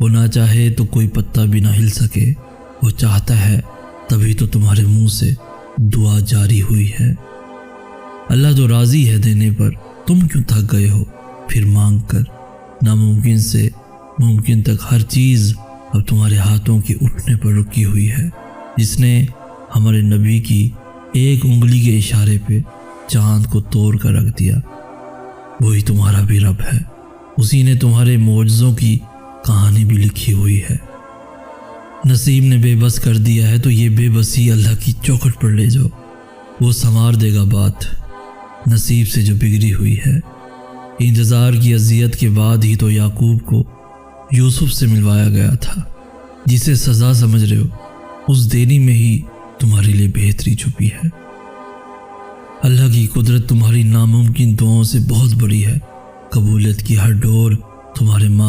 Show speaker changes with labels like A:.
A: वो ना चाहे तो कोई पत्ता भी ना हिल सके, वो चाहता है तभी तो तुम्हारे मुंह से दुआ जारी हुई है। अल्लाह तो राज़ी है देने पर, तुम क्यों थक गए हो फिर मांग कर। नामुमकिन से मुमकिन तक हर चीज़ अब तुम्हारे हाथों के उठने पर रुकी हुई है। जिसने हमारे नबी की एक उंगली के इशारे पे चांद को तोड़ कर रख दिया, वही तुम्हारा भी रब है। उसी ने तुम्हारे मौजज़ों की कहानी भी लिखी हुई है। नसीब ने बेबस कर दिया है तो ये बेबसी अल्लाह की चौखट पर ले जाओ, वो संवार देगा बात नसीब से जो बिगड़ी हुई है। इंतज़ार की अजियत के बाद ही तो याकूब को यूसुफ से मिलवाया गया था। जिसे सज़ा समझ रहे हो उस देरी में ही तुम्हारे लिए बेहतरी छुपी है। अल्लाह की कुदरत तुम्हारी नामुमकिन दुआओं से बहुत बड़ी है। कबूलियत की हर डोर तुम्हारे मांग